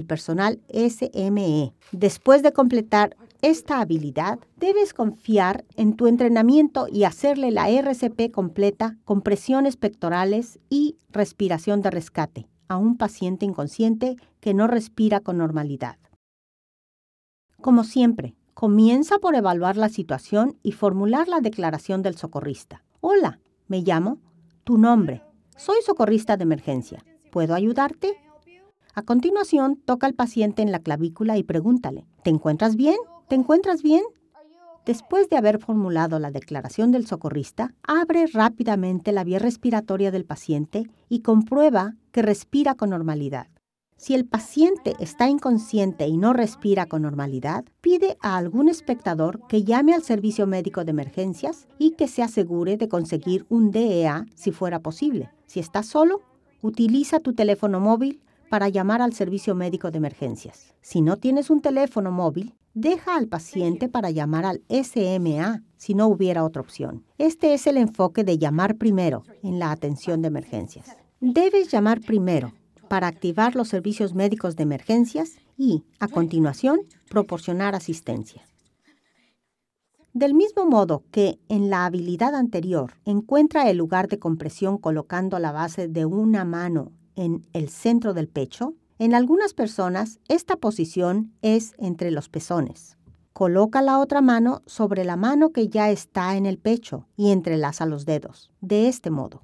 personal SME. Después de completar esta habilidad, debes confiar en tu entrenamiento y hacerle la RCP completa con presiones pectorales y respiración de rescate a un paciente inconsciente que no respira con normalidad. Como siempre, comienza por evaluar la situación y formular la declaración del socorrista. Hola, me llamo, tu nombre. Soy socorrista de emergencia. ¿Puedo ayudarte? A continuación, toca al paciente en la clavícula y pregúntale, ¿te encuentras bien? ¿Te encuentras bien? Después de haber formulado la declaración del socorrista, abre rápidamente la vía respiratoria del paciente y comprueba que respira con normalidad. Si el paciente está inconsciente y no respira con normalidad, pide a algún espectador que llame al servicio médico de emergencias y que se asegure de conseguir un DEA si fuera posible. Si estás solo, utiliza tu teléfono móvil para llamar al servicio médico de emergencias. Si no tienes un teléfono móvil, deja al paciente para llamar al SMA si no hubiera otra opción. Este es el enfoque de llamar primero en la atención de emergencias. Debes llamar primero para activar los servicios médicos de emergencias y, a continuación, proporcionar asistencia. Del mismo modo que en la habilidad anterior encuentra el lugar de compresión colocando la base de una mano en el centro del pecho, en algunas personas esta posición es entre los pezones. Coloca la otra mano sobre la mano que ya está en el pecho y entrelaza los dedos, de este modo.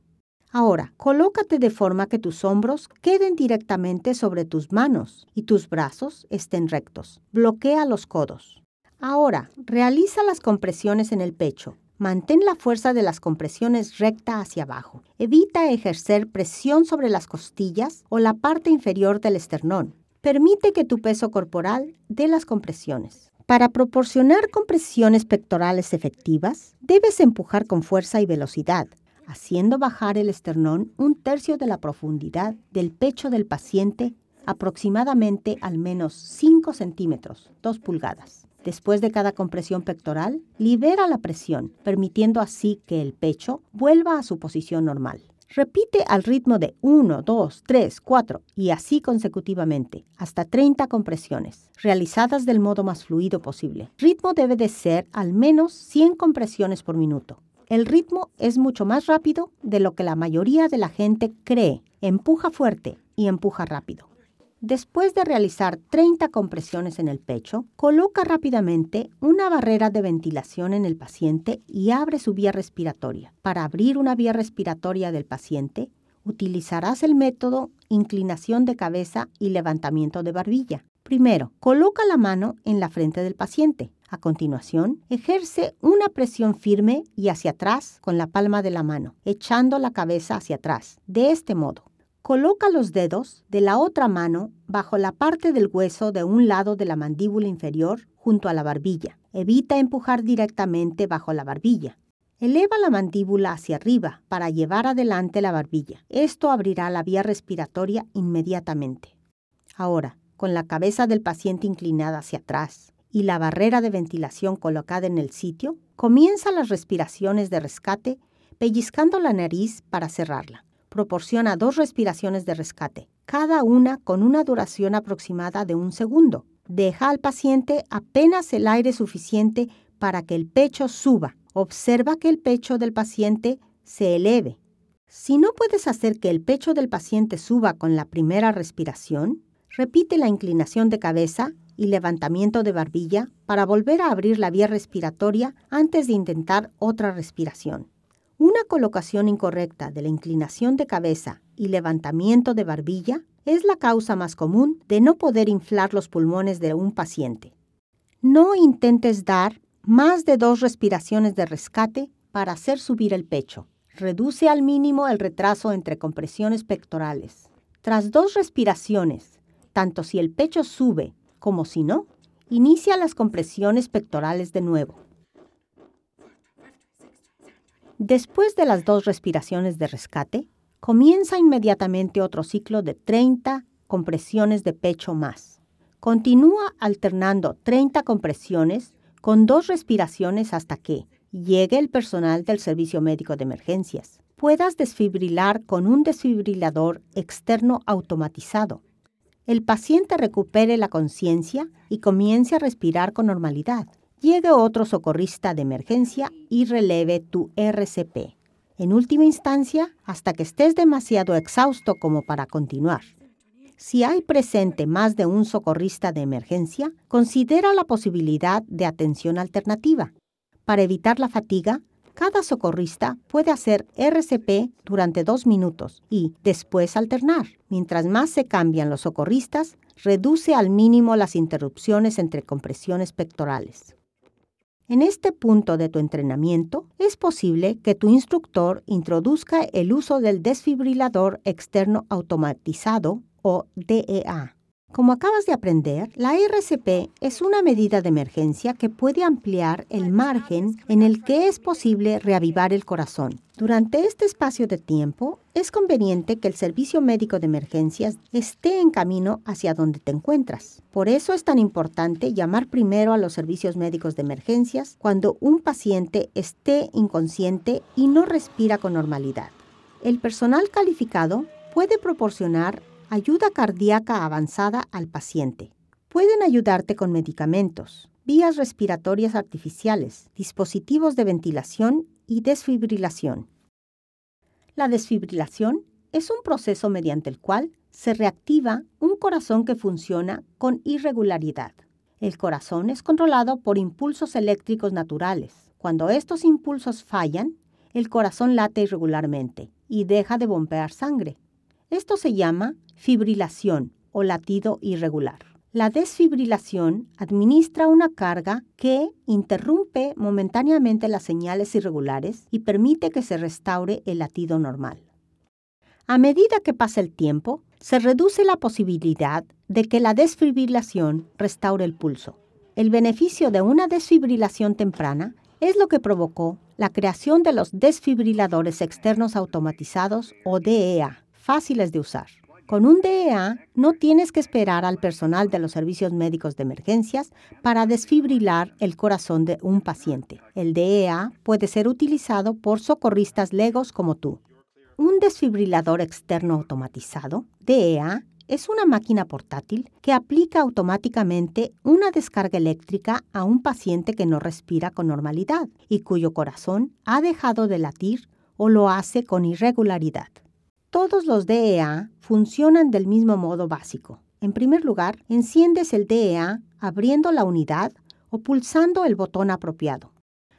Ahora, colócate de forma que tus hombros queden directamente sobre tus manos y tus brazos estén rectos. Bloquea los codos. Ahora, realiza las compresiones en el pecho. Mantén la fuerza de las compresiones recta hacia abajo. Evita ejercer presión sobre las costillas o la parte inferior del esternón. Permite que tu peso corporal dé las compresiones. Para proporcionar compresiones pectorales efectivas, debes empujar con fuerza y velocidad, haciendo bajar el esternón 1/3 de la profundidad del pecho del paciente, aproximadamente al menos 5 centímetros, 2 pulgadas. Después de cada compresión pectoral, libera la presión, permitiendo así que el pecho vuelva a su posición normal. Repite al ritmo de 1, 2, 3, 4 y así consecutivamente, hasta 30 compresiones, realizadas del modo más fluido posible. El ritmo debe de ser al menos 100 compresiones por minuto. El ritmo es mucho más rápido de lo que la mayoría de la gente cree. Empuja fuerte y empuja rápido. Después de realizar 30 compresiones en el pecho, coloca rápidamente una barrera de ventilación en el paciente y abre su vía respiratoria. Para abrir una vía respiratoria del paciente, utilizarás el método inclinación de cabeza y levantamiento de barbilla. Primero, coloca la mano en la frente del paciente. A continuación, ejerce una presión firme y hacia atrás con la palma de la mano, echando la cabeza hacia atrás. De este modo, coloca los dedos de la otra mano bajo la parte del hueso de un lado de la mandíbula inferior junto a la barbilla. Evita empujar directamente bajo la barbilla. Eleva la mandíbula hacia arriba para llevar adelante la barbilla. Esto abrirá la vía respiratoria inmediatamente. Ahora, con la cabeza del paciente inclinada hacia atrás y la barrera de ventilación colocada en el sitio, comienza las respiraciones de rescate pellizcando la nariz para cerrarla. Proporciona 2 respiraciones de rescate, cada una con una duración aproximada de 1 segundo. Deja al paciente apenas el aire suficiente para que el pecho suba. Observa que el pecho del paciente se eleve. Si no puedes hacer que el pecho del paciente suba con la primera respiración, repite la inclinación de cabeza y levantamiento de barbilla para volver a abrir la vía respiratoria antes de intentar otra respiración. Una colocación incorrecta de la inclinación de cabeza y levantamiento de barbilla es la causa más común de no poder inflar los pulmones de un paciente. No intentes dar más de 2 respiraciones de rescate para hacer subir el pecho. Reduce al mínimo el retraso entre compresiones pectorales. Tras 2 respiraciones, tanto si el pecho sube como si no, inicia las compresiones pectorales de nuevo. Después de las 2 respiraciones de rescate, comienza inmediatamente otro ciclo de 30 compresiones de pecho más. Continúa alternando 30 compresiones con 2 respiraciones hasta que llegue el personal del servicio médico de emergencias. Puedas desfibrilar con un desfibrilador externo automatizado. el paciente recupere la conciencia y comience a respirar con normalidad. Llegue otro socorrista de emergencia y releve tu RCP. En última instancia, hasta que estés demasiado exhausto como para continuar. Si hay presente más de un socorrista de emergencia, considera la posibilidad de atención alternativa. Para evitar la fatiga, cada socorrista puede hacer RCP durante 2 minutos y después alternar. Mientras más se cambian los socorristas, reduce al mínimo las interrupciones entre compresiones pectorales. En este punto de tu entrenamiento, es posible que tu instructor introduzca el uso del desfibrilador externo automatizado o DEA. Como acabas de aprender, la RCP es una medida de emergencia que puede ampliar el margen en el que es posible reavivar el corazón. Durante este espacio de tiempo, es conveniente que el servicio médico de emergencias esté en camino hacia donde te encuentras. Por eso es tan importante llamar primero a los servicios médicos de emergencias cuando un paciente esté inconsciente y no respira con normalidad. El personal calificado puede proporcionar ayuda cardíaca avanzada al paciente. Pueden ayudarte con medicamentos, vías respiratorias artificiales, dispositivos de ventilación y desfibrilación. La desfibrilación es un proceso mediante el cual se reactiva un corazón que funciona con irregularidad. El corazón es controlado por impulsos eléctricos naturales. Cuando estos impulsos fallan, el corazón late irregularmente y deja de bombear sangre. Esto se llama fibrilación o latido irregular. La desfibrilación administra una carga que interrumpe momentáneamente las señales irregulares y permite que se restaure el latido normal. A medida que pasa el tiempo, se reduce la posibilidad de que la desfibrilación restaure el pulso. El beneficio de una desfibrilación temprana es lo que provocó la creación de los desfibriladores externos automatizados o DEA, fáciles de usar. Con un DEA no tienes que esperar al personal de los servicios médicos de emergencias para desfibrilar el corazón de un paciente. El DEA puede ser utilizado por socorristas legos como tú. Un desfibrilador externo automatizado, DEA, es una máquina portátil que aplica automáticamente una descarga eléctrica a un paciente que no respira con normalidad y cuyo corazón ha dejado de latir o lo hace con irregularidad. Todos los DEA funcionan del mismo modo básico. En primer lugar, enciendes el DEA abriendo la unidad o pulsando el botón apropiado.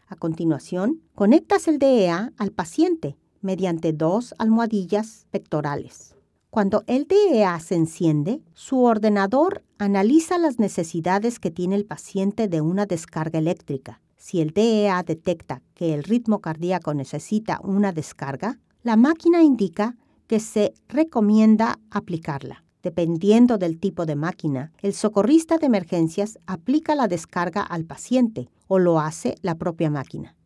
A continuación, conectas el DEA al paciente mediante 2 almohadillas pectorales. Cuando el DEA se enciende, su ordenador analiza las necesidades que tiene el paciente de una descarga eléctrica. Si el DEA detecta que el ritmo cardíaco necesita una descarga, la máquina indica que se recomienda aplicarla. Dependiendo del tipo de máquina, el socorrista de emergencias aplica la descarga al paciente o lo hace la propia máquina.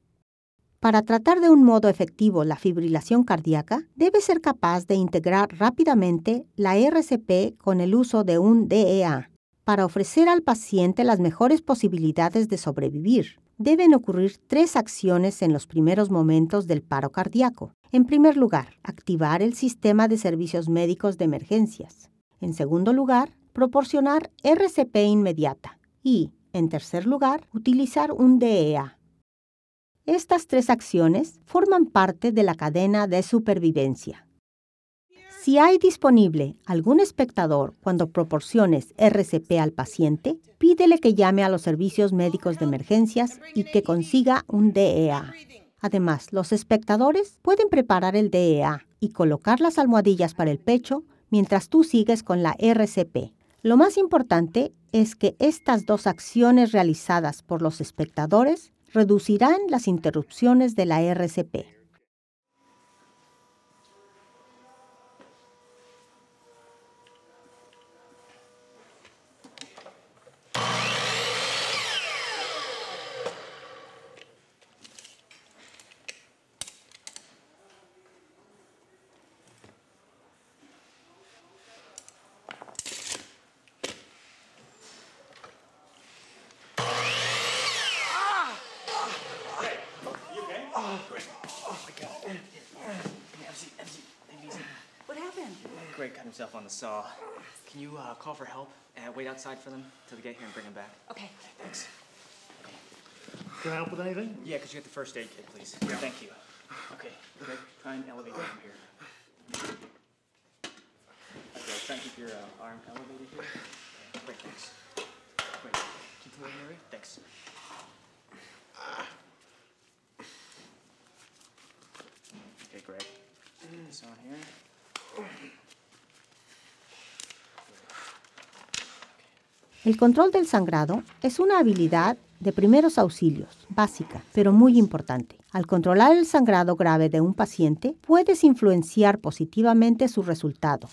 Para tratar de un modo efectivo la fibrilación cardíaca, debe ser capaz de integrar rápidamente la RCP con el uso de un DEA. Para ofrecer al paciente las mejores posibilidades de sobrevivir, deben ocurrir 3 acciones en los primeros momentos del paro cardíaco. En primer lugar, activar el sistema de servicios médicos de emergencias. En segundo lugar, proporcionar RCP inmediata. Y, en tercer lugar, utilizar un DEA. Estas 3 acciones forman parte de la cadena de supervivencia. Si hay disponible algún espectador cuando proporciones RCP al paciente, pídele que llame a los servicios médicos de emergencias y que consiga un DEA. Además, los espectadores pueden preparar el DEA y colocar las almohadillas para el pecho mientras tú sigues con la RCP. Lo más importante es que estas 2 acciones realizadas por los espectadores reducirán las interrupciones de la RCP. Greg cut himself on the saw. Can you call for help and wait outside for them till they get here and bring them back? Okay. Thanks. Can I help with anything? Yeah, could you get the first aid kit, please? Yeah. Thank you. Okay, Greg, try and elevate from here. Okay, try and keep your arm elevated here. Great, thanks. Great. Continue, Mary. Thanks. Okay, Greg. Put this on here. El control del sangrado es una habilidad de primeros auxilios, básica, pero muy importante. Al controlar el sangrado grave de un paciente, puedes influenciar positivamente su resultado.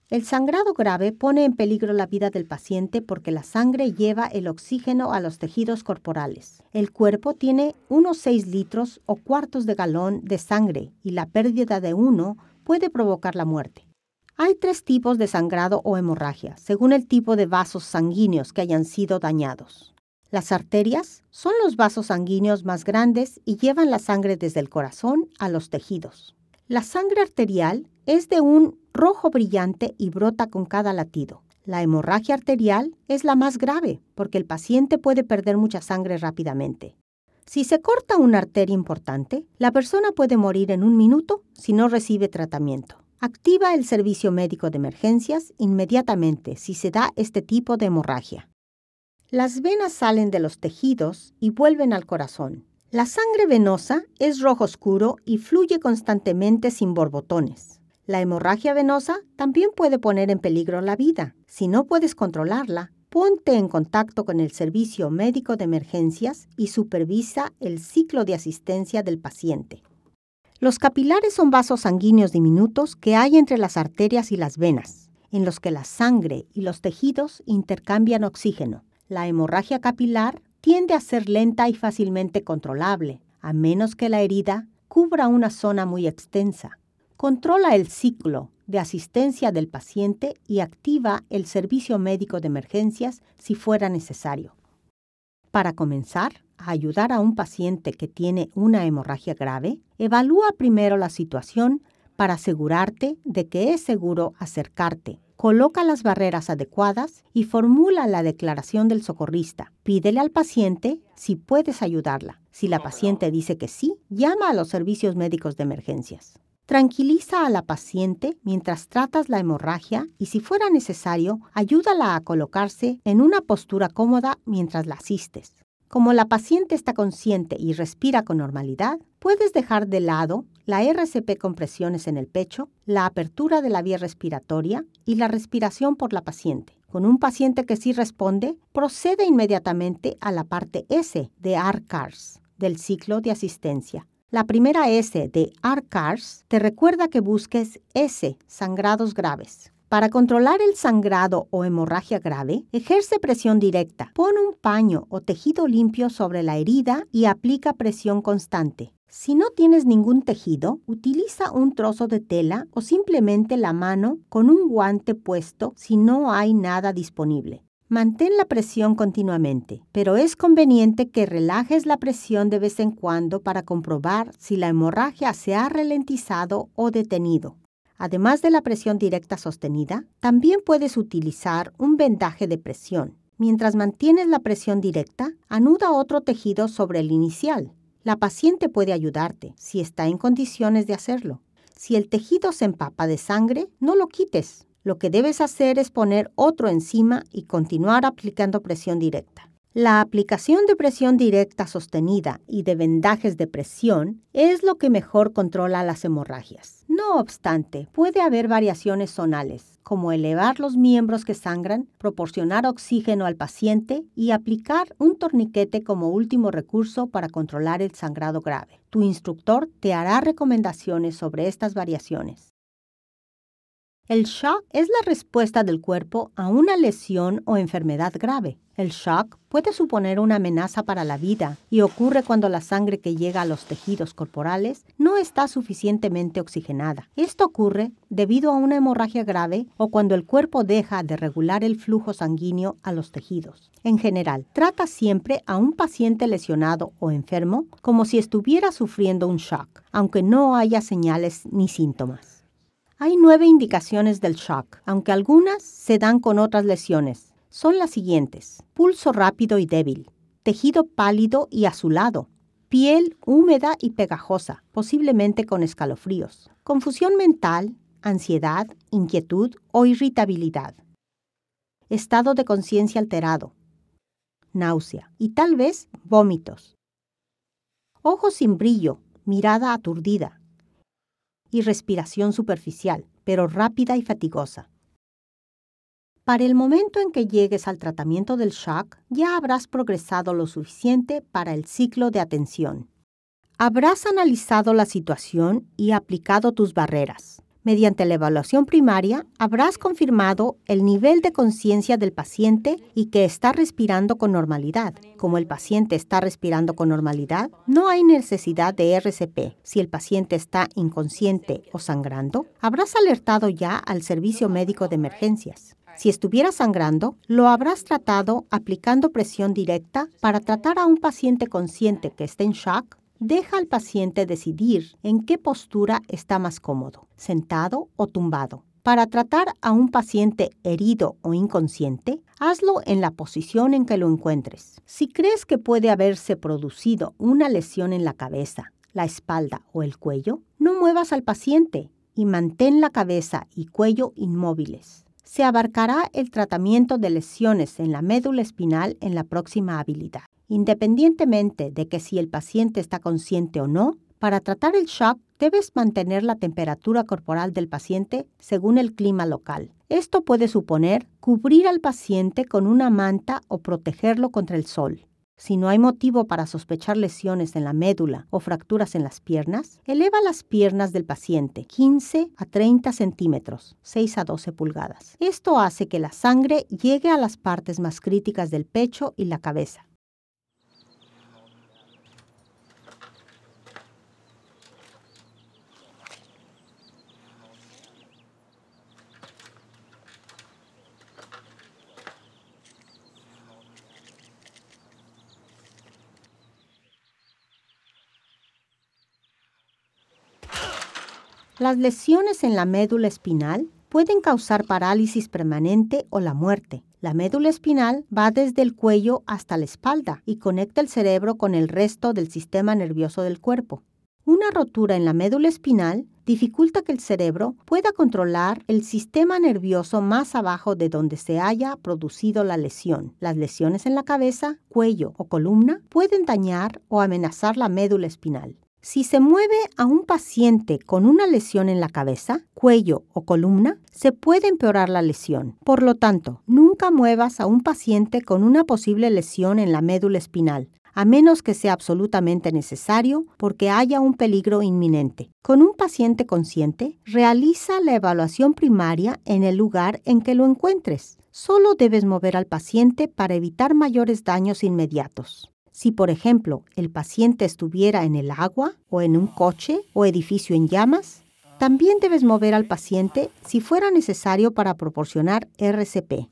El sangrado grave pone en peligro la vida del paciente porque la sangre lleva el oxígeno a los tejidos corporales. El cuerpo tiene unos 6 litros o cuartos de galón de sangre y la pérdida de uno puede provocar la muerte. Hay 3 tipos de sangrado o hemorragia, según el tipo de vasos sanguíneos que hayan sido dañados. Las arterias son los vasos sanguíneos más grandes y llevan la sangre desde el corazón a los tejidos. La sangre arterial es de un rojo brillante y brota con cada latido. La hemorragia arterial es la más grave porque el paciente puede perder mucha sangre rápidamente. Si se corta una arteria importante, la persona puede morir en 1 minuto si no recibe tratamiento. Activa el servicio médico de emergencias inmediatamente si se da este tipo de hemorragia. Las venas salen de los tejidos y vuelven al corazón. La sangre venosa es rojo oscuro y fluye constantemente sin borbotones. La hemorragia venosa también puede poner en peligro la vida. Si no puedes controlarla, ponte en contacto con el servicio médico de emergencias y supervisa el ciclo de asistencia del paciente. Los capilares son vasos sanguíneos diminutos que hay entre las arterias y las venas, en los que la sangre y los tejidos intercambian oxígeno. La hemorragia capilar tiende a ser lenta y fácilmente controlable, a menos que la herida cubra una zona muy extensa. Controla el ciclo de asistencia del paciente y activa el servicio médico de emergencias si fuera necesario. Para comenzar a ayudar a un paciente que tiene una hemorragia grave, evalúa primero la situación para asegurarte de que es seguro acercarte. Coloca las barreras adecuadas y formula la declaración del socorrista. Pídele al paciente si puedes ayudarla. Si la paciente dice que sí, llama a los servicios médicos de emergencias. Tranquiliza a la paciente mientras tratas la hemorragia y, si fuera necesario, ayúdala a colocarse en una postura cómoda mientras la asistes. Como la paciente está consciente y respira con normalidad, puedes dejar de lado la RCP con presiones en el pecho, la apertura de la vía respiratoria y la respiración por la paciente. Con un paciente que sí responde, procede inmediatamente a la parte S de ARCARS, del ciclo de asistencia. La primera S de ARCARS te recuerda que busques S, sangrados graves. Para controlar el sangrado o hemorragia grave, ejerce presión directa. Pon un paño o tejido limpio sobre la herida y aplica presión constante. Si no tienes ningún tejido, utiliza un trozo de tela o simplemente la mano con un guante puesto si no hay nada disponible. Mantén la presión continuamente, pero es conveniente que relajes la presión de vez en cuando para comprobar si la hemorragia se ha ralentizado o detenido. Además de la presión directa sostenida, también puedes utilizar un vendaje de presión. Mientras mantienes la presión directa, anuda otro tejido sobre el inicial. La paciente puede ayudarte si está en condiciones de hacerlo. Si el tejido se empapa de sangre, no lo quites. Lo que debes hacer es poner otro encima y continuar aplicando presión directa. La aplicación de presión directa sostenida y de vendajes de presión es lo que mejor controla las hemorragias. No obstante, puede haber variaciones zonales, como elevar los miembros que sangran, proporcionar oxígeno al paciente y aplicar un torniquete como último recurso para controlar el sangrado grave. Tu instructor te hará recomendaciones sobre estas variaciones. El shock es la respuesta del cuerpo a una lesión o enfermedad grave. El shock puede suponer una amenaza para la vida y ocurre cuando la sangre que llega a los tejidos corporales no está suficientemente oxigenada. Esto ocurre debido a una hemorragia grave o cuando el cuerpo deja de regular el flujo sanguíneo a los tejidos. En general, trata siempre a un paciente lesionado o enfermo como si estuviera sufriendo un shock, aunque no haya señales ni síntomas. Hay 9 indicaciones del shock, aunque algunas se dan con otras lesiones. Son las siguientes: pulso rápido y débil, tejido pálido y azulado, piel húmeda y pegajosa, posiblemente con escalofríos, confusión mental, ansiedad, inquietud o irritabilidad, estado de conciencia alterado, náusea y tal vez vómitos, ojos sin brillo, mirada aturdida y respiración superficial, pero rápida y fatigosa. Para el momento en que llegues al tratamiento del shock, ya habrás progresado lo suficiente para el ciclo de atención. Habrás analizado la situación y aplicado tus barreras. Mediante la evaluación primaria, habrás confirmado el nivel de conciencia del paciente y que está respirando con normalidad. Como el paciente está respirando con normalidad, no hay necesidad de RCP. Si el paciente está inconsciente o sangrando, habrás alertado ya al servicio médico de emergencias. Si estuviera sangrando, lo habrás tratado aplicando presión directa. Para tratar a un paciente consciente que esté en shock, deja al paciente decidir en qué postura está más cómodo, sentado o tumbado. Para tratar a un paciente herido o inconsciente, hazlo en la posición en que lo encuentres. Si crees que puede haberse producido una lesión en la cabeza, la espalda o el cuello, no muevas al paciente y mantén la cabeza y cuello inmóviles. Se abarcará el tratamiento de lesiones en la médula espinal en la próxima habilidad. Independientemente de que si el paciente está consciente o no, para tratar el shock debes mantener la temperatura corporal del paciente según el clima local. Esto puede suponer cubrir al paciente con una manta o protegerlo contra el sol. Si no hay motivo para sospechar lesiones en la médula o fracturas en las piernas, eleva las piernas del paciente 15 a 30 centímetros, 6 a 12 pulgadas. Esto hace que la sangre llegue a las partes más críticas del pecho y la cabeza. Las lesiones en la médula espinal pueden causar parálisis permanente o la muerte. La médula espinal va desde el cuello hasta la espalda y conecta el cerebro con el resto del sistema nervioso del cuerpo. Una rotura en la médula espinal dificulta que el cerebro pueda controlar el sistema nervioso más abajo de donde se haya producido la lesión. Las lesiones en la cabeza, cuello o columna pueden dañar o amenazar la médula espinal. Si se mueve a un paciente con una lesión en la cabeza, cuello o columna, se puede empeorar la lesión. Por lo tanto, nunca muevas a un paciente con una posible lesión en la médula espinal, a menos que sea absolutamente necesario porque haya un peligro inminente. Con un paciente consciente, realiza la evaluación primaria en el lugar en que lo encuentres. Solo debes mover al paciente para evitar mayores daños inmediatos. Si, por ejemplo, el paciente estuviera en el agua o en un coche o edificio en llamas, también debes mover al paciente si fuera necesario para proporcionar RCP.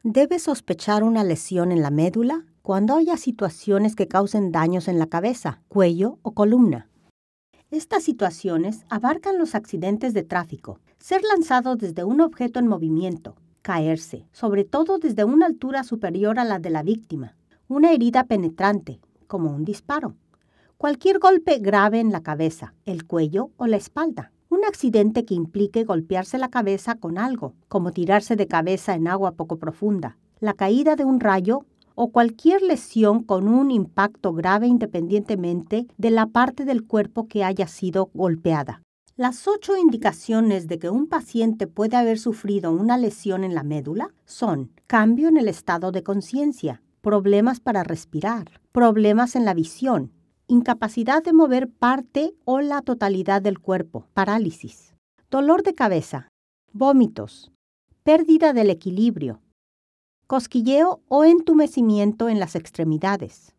Debes sospechar una lesión en la médula cuando haya situaciones que causen daños en la cabeza, cuello o columna. Estas situaciones abarcan los accidentes de tráfico, ser lanzado desde un objeto en movimiento, caerse, sobre todo desde una altura superior a la de la víctima, una herida penetrante, como un disparo, cualquier golpe grave en la cabeza, el cuello o la espalda, un accidente que implique golpearse la cabeza con algo, como tirarse de cabeza en agua poco profunda, la caída de un rayo o cualquier lesión con un impacto grave independientemente de la parte del cuerpo que haya sido golpeada. Las 8 indicaciones de que un paciente puede haber sufrido una lesión en la médula son: cambio en el estado de conciencia, problemas para respirar, problemas en la visión, incapacidad de mover parte o la totalidad del cuerpo, parálisis, dolor de cabeza, vómitos, pérdida del equilibrio, cosquilleo o entumecimiento en las extremidades.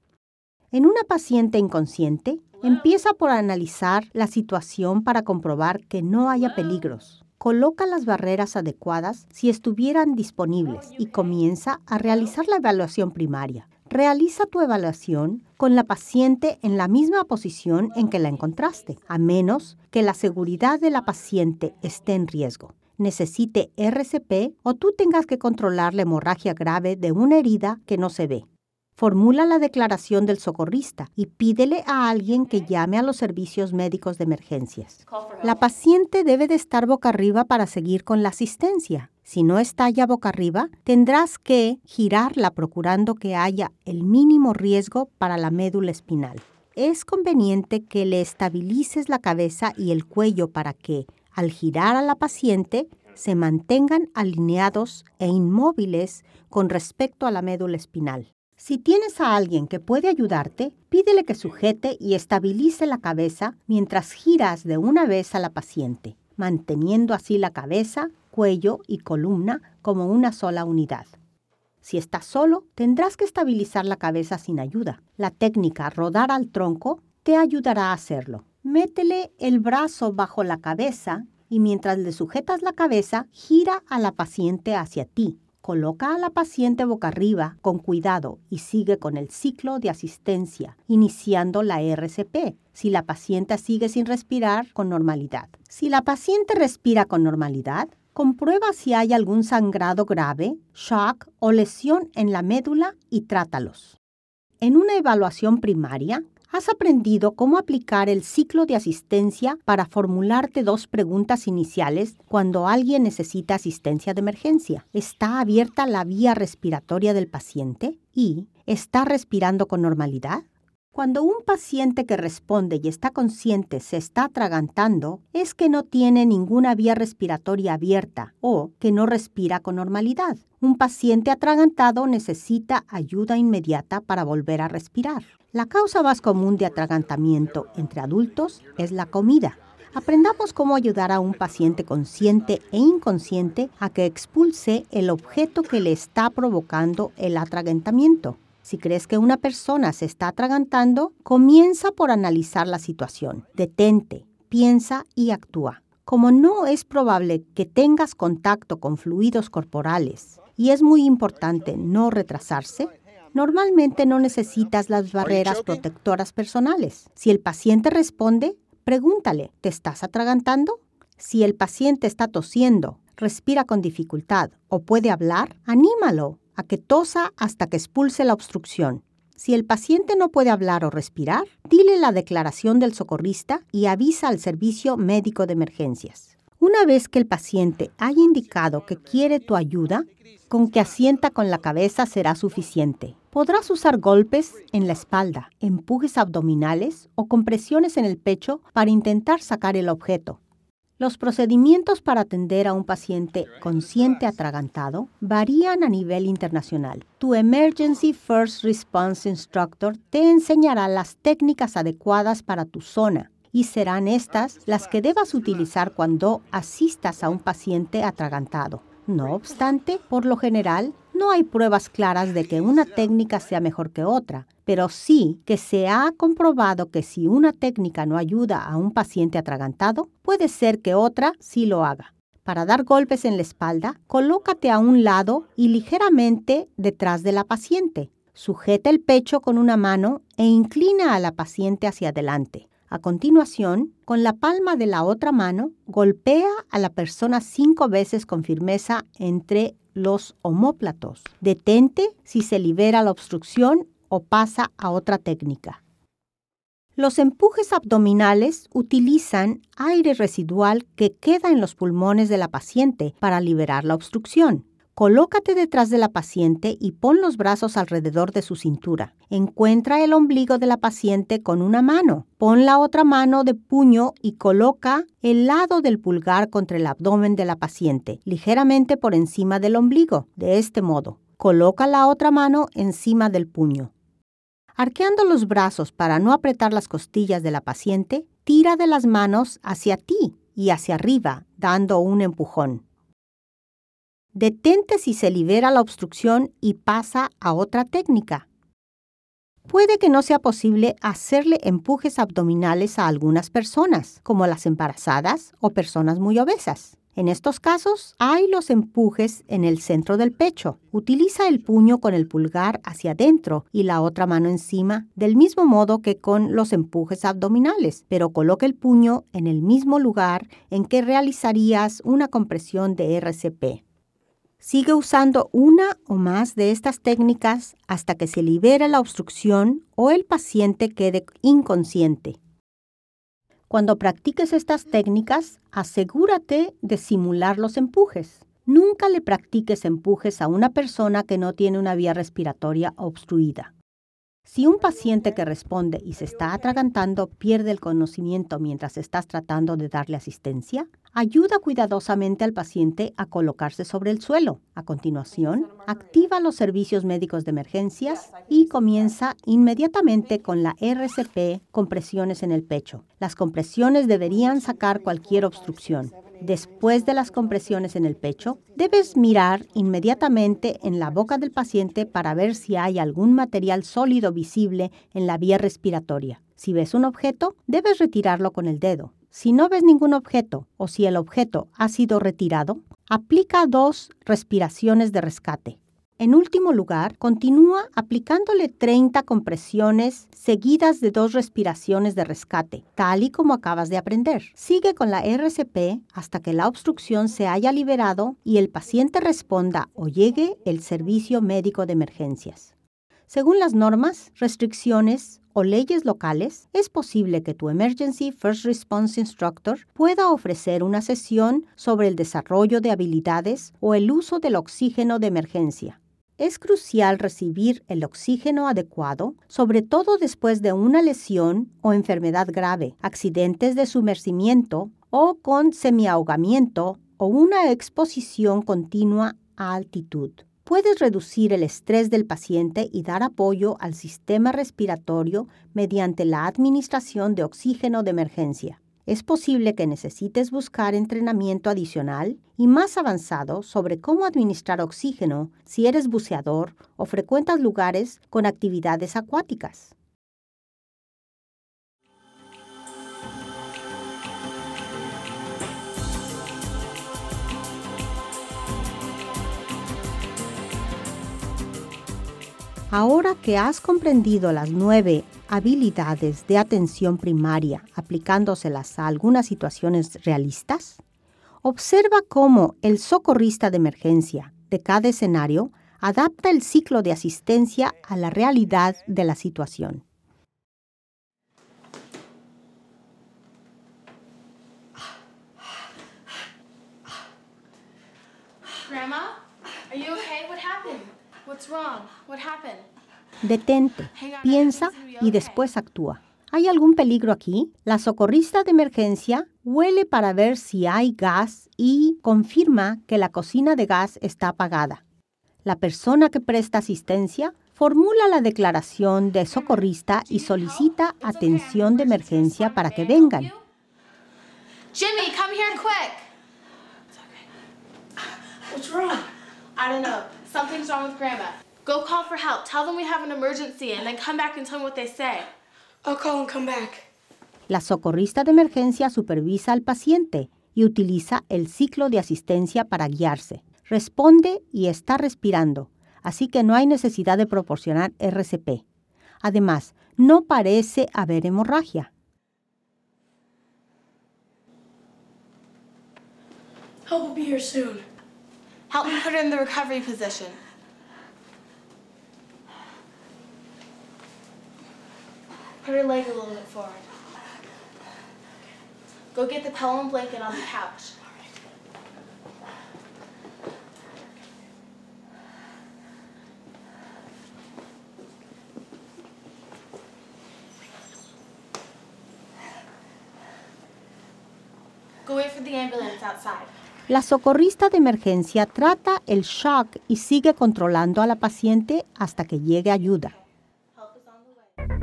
En una paciente inconsciente, empieza por analizar la situación para comprobar que no haya peligros. Coloca las barreras adecuadas si estuvieran disponibles y comienza a realizar la evaluación primaria. Realiza tu evaluación con la paciente en la misma posición en que la encontraste, a menos que la seguridad de la paciente esté en riesgo, necesite RCP o tú tengas que controlar la hemorragia grave de una herida que no se ve. Formula la declaración del socorrista y pídele a alguien que llame a los servicios médicos de emergencias. La paciente debe de estar boca arriba para seguir con la asistencia. Si no está ya boca arriba, tendrás que girarla procurando que haya el mínimo riesgo para la médula espinal. Es conveniente que le estabilices la cabeza y el cuello para que, al girar a la paciente, se mantengan alineados e inmóviles con respecto a la médula espinal. Si tienes a alguien que puede ayudarte, pídele que sujete y estabilice la cabeza mientras giras de una vez a la paciente, manteniendo así la cabeza, cuello y columna como una sola unidad. Si estás solo, tendrás que estabilizar la cabeza sin ayuda. La técnica rodar al tronco te ayudará a hacerlo. Métele el brazo bajo la cabeza y mientras le sujetas la cabeza, gira a la paciente hacia ti. Coloca a la paciente boca arriba con cuidado y sigue con el ciclo de asistencia, iniciando la RCP, si la paciente sigue sin respirar con normalidad. Si la paciente respira con normalidad, comprueba si hay algún sangrado grave, shock o lesión en la médula y trátalos. En una evaluación primaria, has aprendido cómo aplicar el ciclo de asistencia para formularte 2 preguntas iniciales cuando alguien necesita asistencia de emergencia. ¿Está abierta la vía respiratoria del paciente? ¿Y está respirando con normalidad? Cuando un paciente que responde y está consciente se está atragantando, es que no tiene ninguna vía respiratoria abierta o que no respira con normalidad. Un paciente atragantado necesita ayuda inmediata para volver a respirar. La causa más común de atragantamiento entre adultos es la comida. Aprendamos cómo ayudar a un paciente consciente e inconsciente a que expulse el objeto que le está provocando el atragantamiento. Si crees que una persona se está atragantando, comienza por analizar la situación. Detente, piensa y actúa. Como no es probable que tengas contacto con fluidos corporales y es muy importante no retrasarse, normalmente no necesitas las barreras protectoras personales. Si el paciente responde, pregúntale, ¿te estás atragantando? Si el paciente está tosiendo, respira con dificultad o puede hablar, anímalo a que tosa hasta que expulse la obstrucción. Si el paciente no puede hablar o respirar, dile la declaración del socorrista y avisa al servicio médico de emergencias. Una vez que el paciente haya indicado que quiere tu ayuda, con que asienta con la cabeza será suficiente. Podrás usar golpes en la espalda, empujes abdominales o compresiones en el pecho para intentar sacar el objeto. Los procedimientos para atender a un paciente consciente atragantado varían a nivel internacional. Tu Emergency First Response Instructor te enseñará las técnicas adecuadas para tu zona y serán estas las que debas utilizar cuando asistas a un paciente atragantado. No obstante, por lo general, no hay pruebas claras de que una técnica sea mejor que otra, pero sí que se ha comprobado que si una técnica no ayuda a un paciente atragantado, puede ser que otra sí lo haga. Para dar golpes en la espalda, colócate a un lado y ligeramente detrás de la paciente. Sujeta el pecho con una mano e inclina a la paciente hacia adelante. A continuación, con la palma de la otra mano, golpea a la persona 5 veces con firmeza entre los omóplatos. Detente si se libera la obstrucción o pasa a otra técnica. Los empujes abdominales utilizan aire residual que queda en los pulmones de la paciente para liberar la obstrucción. Colócate detrás de la paciente y pon los brazos alrededor de su cintura. Encuentra el ombligo de la paciente con una mano. Pon la otra mano de puño y coloca el lado del pulgar contra el abdomen de la paciente, ligeramente por encima del ombligo. De este modo, coloca la otra mano encima del puño. Arqueando los brazos para no apretar las costillas de la paciente, tira de las manos hacia ti y hacia arriba, dando un empujón. Detente si se libera la obstrucción y pasa a otra técnica. Puede que no sea posible hacerle empujes abdominales a algunas personas, como las embarazadas o personas muy obesas. En estos casos, hay los empujes en el centro del pecho. Utiliza el puño con el pulgar hacia adentro y la otra mano encima, del mismo modo que con los empujes abdominales, pero coloca el puño en el mismo lugar en que realizarías una compresión de RCP. Sigue usando una o más de estas técnicas hasta que se libere la obstrucción o el paciente quede inconsciente. Cuando practiques estas técnicas, asegúrate de simular los empujes. Nunca le practiques empujes a una persona que no tiene una vía respiratoria obstruida. Si un paciente que responde y se está atragantando pierde el conocimiento mientras estás tratando de darle asistencia, ayuda cuidadosamente al paciente a colocarse sobre el suelo. A continuación, activa los servicios médicos de emergencias y comienza inmediatamente con la RCP, compresiones en el pecho. Las compresiones deberían sacar cualquier obstrucción. Después de las compresiones en el pecho, debes mirar inmediatamente en la boca del paciente para ver si hay algún material sólido visible en la vía respiratoria. Si ves un objeto, debes retirarlo con el dedo. Si no ves ningún objeto o si el objeto ha sido retirado, aplica 2 respiraciones de rescate. En último lugar, continúa aplicándole 30 compresiones seguidas de 2 respiraciones de rescate, tal y como acabas de aprender. Sigue con la RCP hasta que la obstrucción se haya liberado y el paciente responda o llegue el servicio médico de emergencias. Según las normas, restricciones o leyes locales, es posible que tu Emergency First Response Instructor pueda ofrecer una sesión sobre el desarrollo de habilidades o el uso del oxígeno de emergencia. Es crucial recibir el oxígeno adecuado, sobre todo después de una lesión o enfermedad grave, accidentes de sumergimiento o con semiahogamiento o una exposición continua a altitud. Puedes reducir el estrés del paciente y dar apoyo al sistema respiratorio mediante la administración de oxígeno de emergencia. Es posible que necesites buscar entrenamiento adicional y más avanzado sobre cómo administrar oxígeno si eres buceador o frecuentas lugares con actividades acuáticas. Ahora que has comprendido las 9 habilidades de atención primaria aplicándoselas a algunas situaciones realistas, observa cómo el socorrista de emergencia de cada escenario adapta el ciclo de asistencia a la realidad de la situación. Grandma, are you okay? What happened? What's wrong? What happened? Detente, piensa y después actúa. ¿Hay algún peligro aquí? La socorrista de emergencia huele para ver si hay gas y confirma que la cocina de gas está apagada. La persona que presta asistencia formula la declaración de socorrista y solicita atención de emergencia para que vengan. Jimmy, come here quick. It's okay. What's wrong? I don't know. Something's wrong with Grandma. Go call for help. Tell them we have an emergency and then come back and tell me what they say. I'll call and come back. La socorrista de emergencia supervisa al paciente y utiliza el ciclo de asistencia para guiarse. Responde y está respirando, así que no hay necesidad de proporcionar RCP. Además, no parece haber hemorragia. Help will be here soon. Help me put her in the recovery position. Put her leg a little bit forward. Go get the pillow and blanket on the couch. Go wait for the ambulance outside. La socorrista de emergencia trata el shock y sigue controlando a la paciente hasta que llegue ayuda. Help is on the way.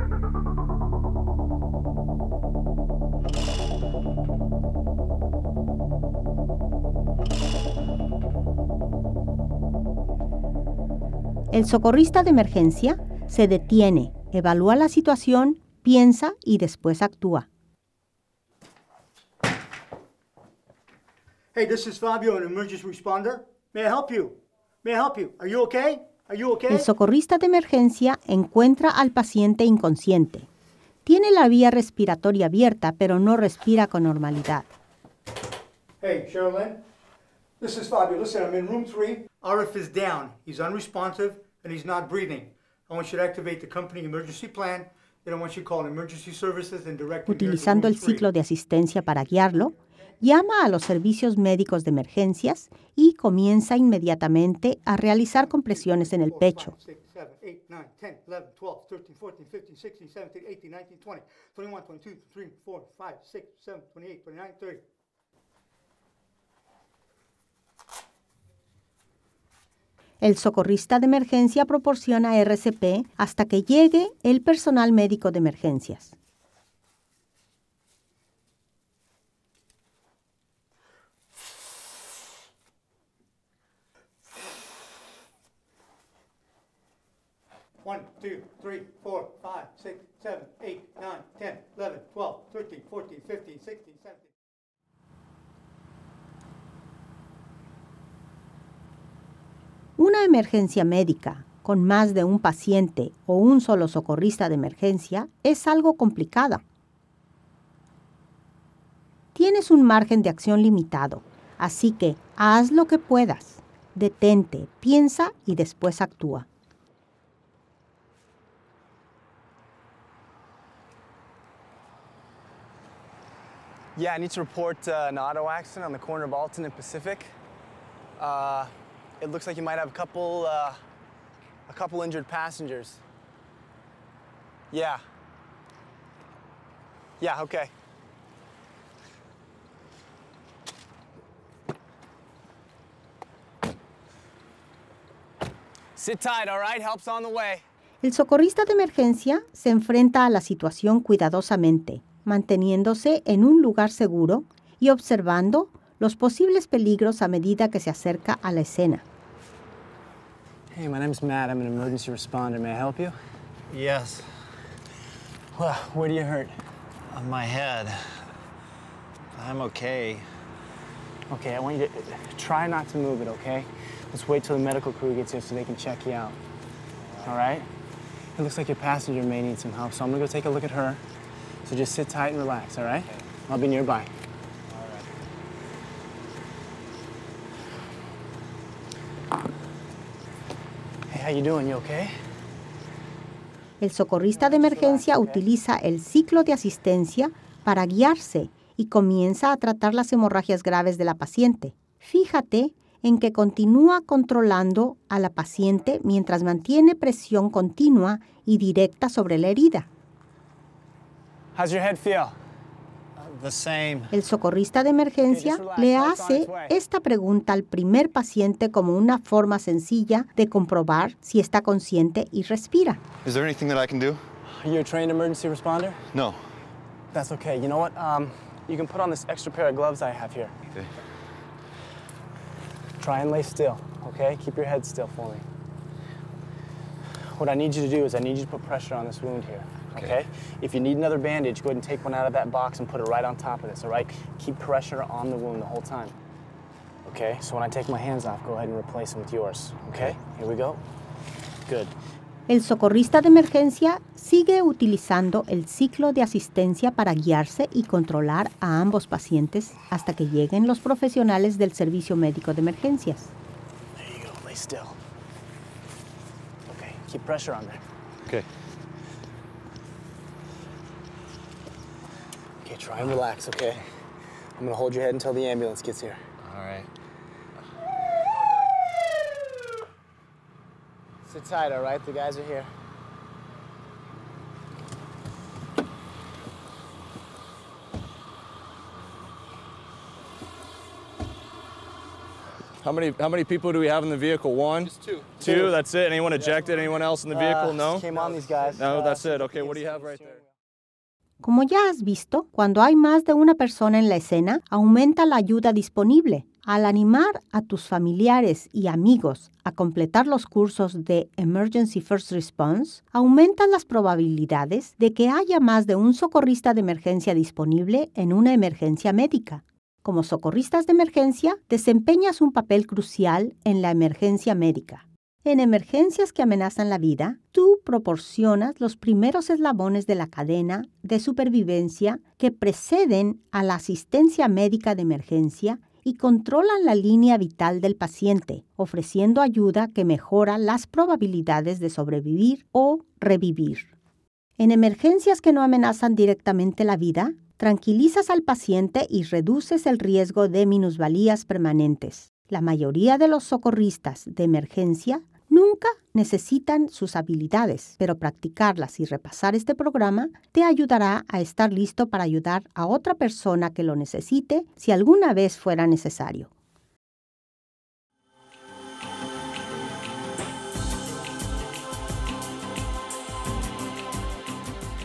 El socorrista de emergencia se detiene, evalúa la situación, piensa y después actúa. Hey, this is Fabio, an emergency responder. May I help you? May I help you? Are you okay? Are you okay? El socorrista de emergencia encuentra al paciente inconsciente. Tiene la vía respiratoria abierta, pero no respira con normalidad. Hey, Sherilyn. This is Fabio. Listen, I'm in room 3. RF is down. He's unresponsive, and he's not breathing. I want you to activate the company emergency plan. Then I want you to call emergency services and direct him here to Utilizando room el 3. ciclo de asistencia para guiarlo, llama a los servicios médicos de emergencias y comienza inmediatamente a realizar compresiones en el pecho. 5, 6, 7, 8, 9, 10, 11, 12, 13, 14, 15, 16, 17, 18, 19, 20, 21, 22, 23, 24, 25, 26, 27, 28, 29, 30. El socorrista de emergencia proporciona RCP hasta que llegue el personal médico de emergencias. One, two, three, 4, 5, 6, 7, 8, 9, 10, 11, 12, 13, 14, 15, 16, 17. Una emergencia médica con más de un paciente o un solo socorrista de emergencia es algo complicada. Tienes un margen de acción limitado, así que haz lo que puedas. Detente, piensa y después actúa. Yeah, I need to report an auto accident on the corner of Alton and Pacific. It looks like you might have a couple injured passengers. Yeah. Yeah, okay. Sit tight, all right? Help's on the way. El socorrista de emergencia se enfrenta a la situación cuidadosamente, manteniéndose en un lugar seguro y observando los posibles peligros a medida que se acerca a la escena. Hey, my name's Matt. I'm an emergency responder. May I help you? Yes, Well, where do you hurt? on my head. I'm okay. Okay, I want you to try not to move it, okay? Let's wait till the medical crew gets here so they can check you out. All right? It looks like your passenger may need some help, so I'm gonna go take a look at her. So just sit tight and relax, all right? I'll be nearby. Hey, how you doing? You okay? El socorrista de emergencia utiliza el ciclo de asistencia para guiarse y comienza a tratar las hemorragias graves de la paciente. Fíjate en que continúa controlando a la paciente mientras mantiene presión continua y directa sobre la herida. How's your head feel? The same. El socorrista de emergencia le hace esta pregunta al primer paciente como una forma sencilla de comprobar si está consciente y respira. Is there anything that I can do? Are you a trained emergency responder? No. That's okay. You know what? You can put on this extra pair of gloves I have here. Okay. Try and lay still, okay? Keep your head still for me. What I need you to do is I need you to put pressure on this wound here, okay? If you need another bandage, go ahead and take one out of that box and put it right on top of this, all right? Keep pressure on the wound the whole time. Okay, so when I take my hands off, go ahead and replace them with yours, okay? Here we go. Good. El socorrista de emergencia sigue utilizando el ciclo de asistencia para guiarse y controlar a ambos pacientes hasta que lleguen los profesionales del servicio médico de emergencias. There you go, lay still. Okay, keep pressure on there. Okay. Okay, try and relax, okay? I'm gonna hold your head until the ambulance gets here. All right. Sit tight, all right? The guys are here. How many people do we have in the vehicle? One? Just two. Two, that's it? Anyone ejected? Anyone else in the vehicle? No? Came on these guys. No, that's it. Okay, what do you have right there? Como ya has visto, cuando hay más de una persona en la escena, aumenta la ayuda disponible. Al animar a tus familiares y amigos a completar los cursos de Emergency First Response, aumentan las probabilidades de que haya más de un socorrista de emergencia disponible en una emergencia médica. Como socorristas de emergencia, desempeñas un papel crucial en la emergencia médica. En emergencias que amenazan la vida, tú proporcionas los primeros eslabones de la cadena de supervivencia que preceden a la asistencia médica de emergencia y controlan la línea vital del paciente, ofreciendo ayuda que mejora las probabilidades de sobrevivir o revivir. En emergencias que no amenazan directamente la vida, tranquilizas al paciente y reduces el riesgo de minusvalías permanentes. La mayoría de los socorristas de emergencia nunca necesitan sus habilidades, pero practicarlas y repasar este programa te ayudará a estar listo para ayudar a otra persona que lo necesite si alguna vez fuera necesario.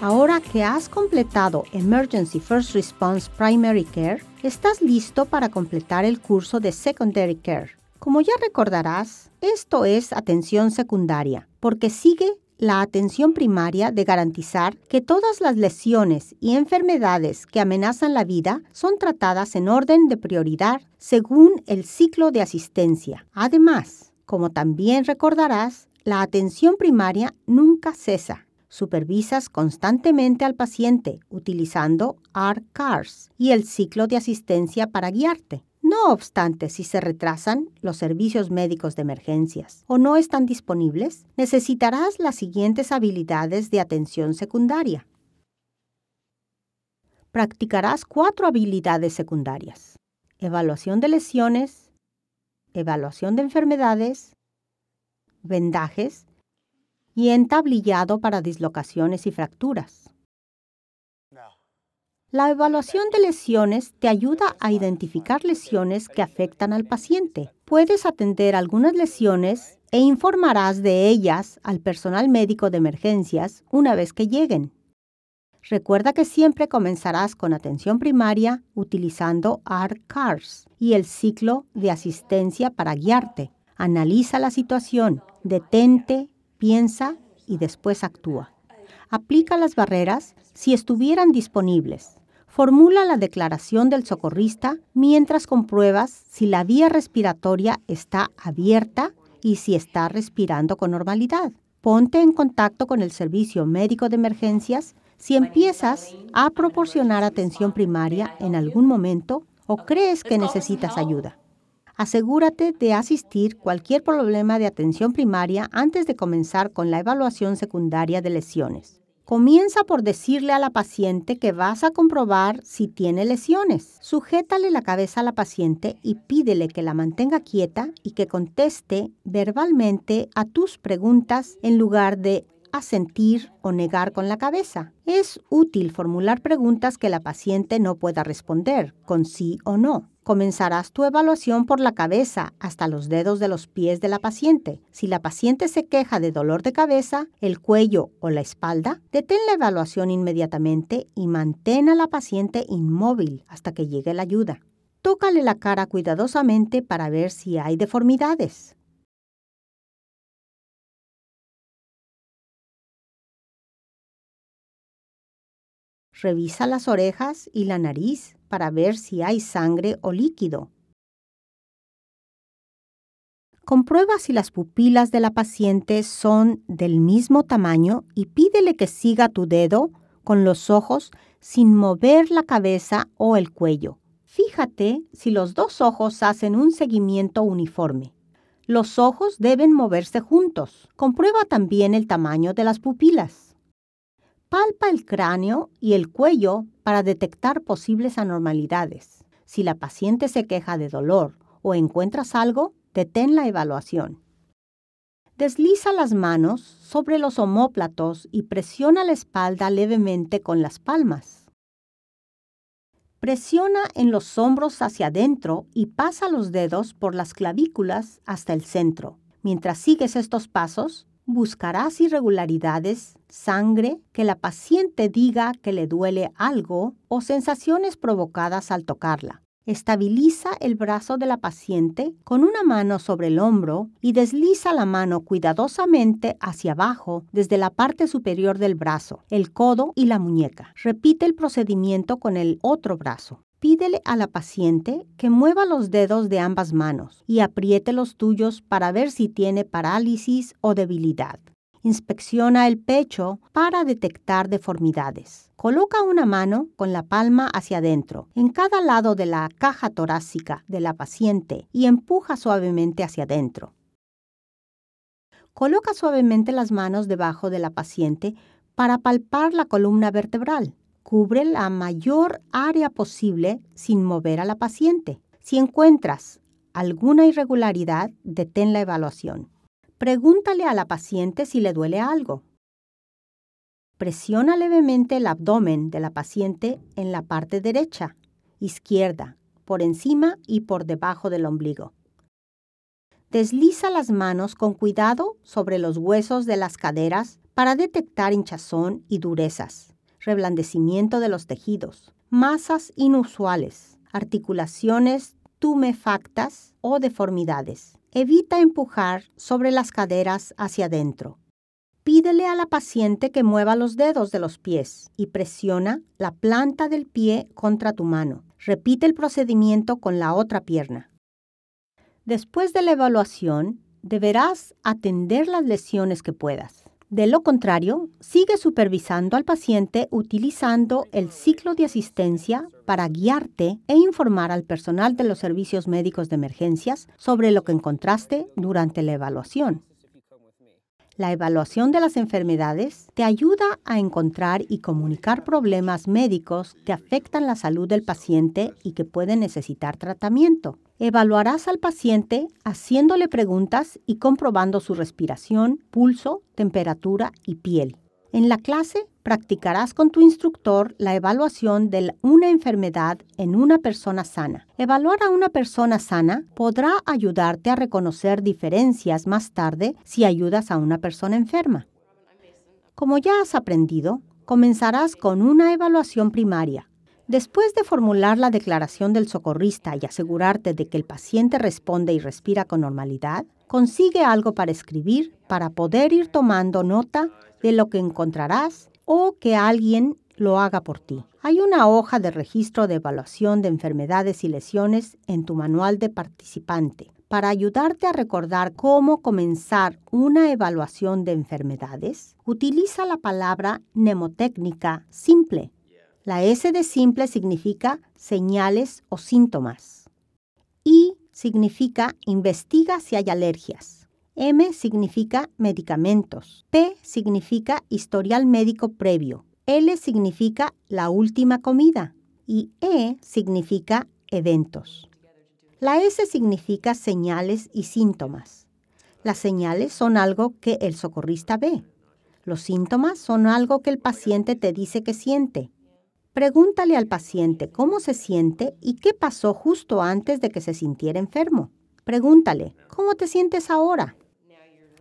Ahora que has completado Emergency First Response Primary Care, estás listo para completar el curso de Secondary Care. Como ya recordarás, esto es atención secundaria, porque sigue la atención primaria de garantizar que todas las lesiones y enfermedades que amenazan la vida son tratadas en orden de prioridad según el ciclo de asistencia. Además, como también recordarás, la atención primaria nunca cesa. Supervisas constantemente al paciente utilizando R-CARS y el ciclo de asistencia para guiarte. No obstante, si se retrasan los servicios médicos de emergencias o no están disponibles, necesitarás las siguientes habilidades de atención secundaria. Practicarás 4 habilidades secundarias: evaluación de lesiones, evaluación de enfermedades, vendajes y entablillado para dislocaciones y fracturas. La evaluación de lesiones te ayuda a identificar lesiones que afectan al paciente. Puedes atender algunas lesiones e informarás de ellas al personal médico de emergencias una vez que lleguen. Recuerda que siempre comenzarás con atención primaria utilizando R-CARS y el ciclo de asistencia para guiarte. Analiza la situación, detente, piensa y después actúa. Aplica las barreras si estuvieran disponibles. Formula la declaración del socorrista mientras compruebas si la vía respiratoria está abierta y si está respirando con normalidad. Ponte en contacto con el servicio médico de emergencias si empiezas a proporcionar atención primaria en algún momento o crees que necesitas ayuda. Asegúrate de asistir cualquier problema de atención primaria antes de comenzar con la evaluación secundaria de lesiones. Comienza por decirle a la paciente que vas a comprobar si tiene lesiones. Sujétale la cabeza a la paciente y pídele que la mantenga quieta y que conteste verbalmente a tus preguntas en lugar de asentir o negar con la cabeza. Es útil formular preguntas que la paciente no pueda responder con sí o no. Comenzarás tu evaluación por la cabeza hasta los dedos de los pies de la paciente. Si la paciente se queja de dolor de cabeza, el cuello o la espalda, detén la evaluación inmediatamente y mantén a la paciente inmóvil hasta que llegue la ayuda. Tócale la cara cuidadosamente para ver si hay deformidades. Revisa las orejas y la nariz para ver si hay sangre o líquido. Comprueba si las pupilas de la paciente son del mismo tamaño y pídele que siga tu dedo con los ojos sin mover la cabeza o el cuello. Fíjate si los 2 ojos hacen un seguimiento uniforme. Los ojos deben moverse juntos. Comprueba también el tamaño de las pupilas. Palpa el cráneo y el cuello para detectar posibles anormalidades. Si la paciente se queja de dolor o encuentras algo, detén la evaluación. Desliza las manos sobre los omóplatos y presiona la espalda levemente con las palmas. Presiona en los hombros hacia adentro y pasa los dedos por las clavículas hasta el centro. Mientras sigues estos pasos, buscarás irregularidades, sangre, que la paciente diga que le duele algo o sensaciones provocadas al tocarla. Estabiliza el brazo de la paciente con una mano sobre el hombro y desliza la mano cuidadosamente hacia abajo desde la parte superior del brazo, el codo y la muñeca. Repite el procedimiento con el otro brazo. Pídele a la paciente que mueva los dedos de ambas manos y apriete los tuyos para ver si tiene parálisis o debilidad. Inspecciona el pecho para detectar deformidades. Coloca una mano con la palma hacia adentro, en cada lado de la caja torácica de la paciente y empuja suavemente hacia adentro. Coloca suavemente las manos debajo de la paciente para palpar la columna vertebral. Cubre la mayor área posible sin mover a la paciente. Si encuentras alguna irregularidad, detén la evaluación. Pregúntale a la paciente si le duele algo. Presiona levemente el abdomen de la paciente en la parte derecha, izquierda, por encima y por debajo del ombligo. Desliza las manos con cuidado sobre los huesos de las caderas para detectar hinchazón y durezas, reblandecimiento de los tejidos, masas inusuales, articulaciones tumefactas o deformidades. Evita empujar sobre las caderas hacia adentro. Pídele a la paciente que mueva los dedos de los pies y presiona la planta del pie contra tu mano. Repite el procedimiento con la otra pierna. Después de la evaluación, deberás atender las lesiones que puedas. De lo contrario, sigue supervisando al paciente utilizando el ciclo de asistencia para guiarte e informar al personal de los servicios médicos de emergencias sobre lo que encontraste durante la evaluación. La evaluación de las enfermedades te ayuda a encontrar y comunicar problemas médicos que afectan la salud del paciente y que pueden necesitar tratamiento. Evaluarás al paciente haciéndole preguntas y comprobando su respiración, pulso, temperatura y piel. En la clase, practicarás con tu instructor la evaluación de una enfermedad en una persona sana. Evaluar a una persona sana podrá ayudarte a reconocer diferencias más tarde si ayudas a una persona enferma. Como ya has aprendido, comenzarás con una evaluación primaria. Después de formular la declaración del socorrista y asegurarte de que el paciente responde y respira con normalidad, consigue algo para escribir para poder ir tomando nota de lo que encontrarás o que alguien lo haga por ti. Hay una hoja de registro de evaluación de enfermedades y lesiones en tu manual de participante para ayudarte a recordar cómo comenzar una evaluación de enfermedades. Utiliza la palabra mnemotécnica simple. La S de simple significa señales o síntomas. I significa investiga si hay alergias. M significa medicamentos. P significa historial médico previo. L significa la última comida. Y E significa eventos. La S significa señales y síntomas. Las señales son algo que el socorrista ve. Los síntomas son algo que el paciente te dice que siente. Pregúntale al paciente cómo se siente y qué pasó justo antes de que se sintiera enfermo. Pregúntale, ¿cómo te sientes ahora?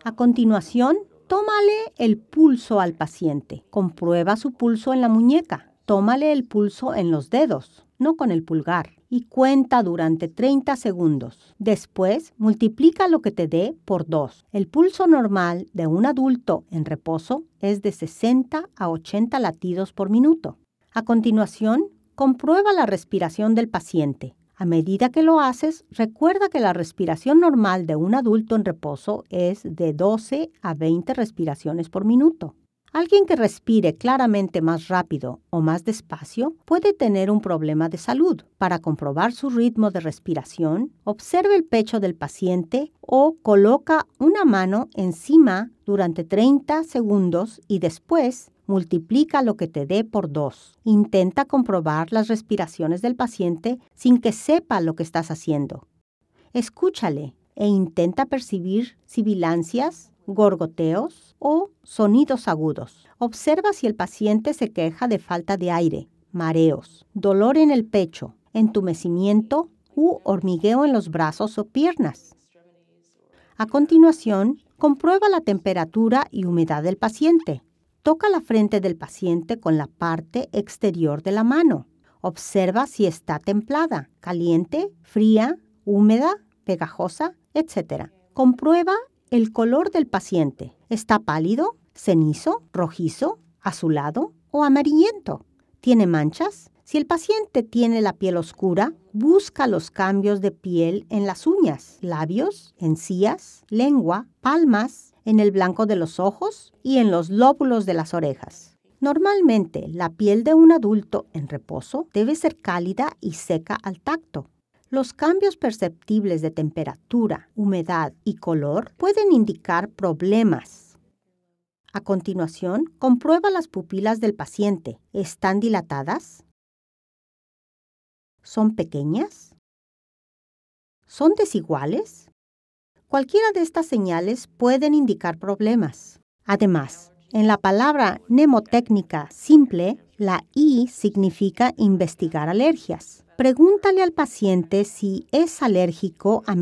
A continuación, tómale el pulso al paciente. Comprueba su pulso en la muñeca. Tómale el pulso en los dedos, no con el pulgar, y cuenta durante 30 segundos. Después, multiplica lo que te dé por 2. El pulso normal de un adulto en reposo es de 60 a 80 latidos por minuto. A continuación, comprueba la respiración del paciente. A medida que lo haces, recuerda que la respiración normal de un adulto en reposo es de 12 a 20 respiraciones por minuto. Alguien que respire claramente más rápido o más despacio puede tener un problema de salud. Para comprobar su ritmo de respiración, observe el pecho del paciente o coloca una mano encima durante 30 segundos y después multiplica lo que te dé por 2. Intenta comprobar las respiraciones del paciente sin que sepa lo que estás haciendo. Escúchale e intenta percibir sibilancias, gorgoteos o sonidos agudos. Observa si el paciente se queja de falta de aire, mareos, dolor en el pecho, entumecimiento u hormigueo en los brazos o piernas. A continuación, comprueba la temperatura y humedad del paciente. Toca la frente del paciente con la parte exterior de la mano. Observa si está templada, caliente, fría, húmeda, pegajosa, etc. Comprueba el color del paciente. ¿Está pálido, cenizo, rojizo, azulado o amarillento? ¿Tiene manchas? Si el paciente tiene la piel oscura, busca los cambios de piel en las uñas, labios, encías, lengua, palmas, en el blanco de los ojos y en los lóbulos de las orejas. Normalmente, la piel de un adulto en reposo debe ser cálida y seca al tacto. Los cambios perceptibles de temperatura, humedad y color pueden indicar problemas. A continuación, comprueba las pupilas del paciente. ¿Están dilatadas? ¿Son pequeñas? ¿Son desiguales? Cualquiera de estas señales pueden indicar problemas. Además, en la palabra mnemotécnica simple, la I significa investigar alergias. Pregúntale al paciente si es alérgico a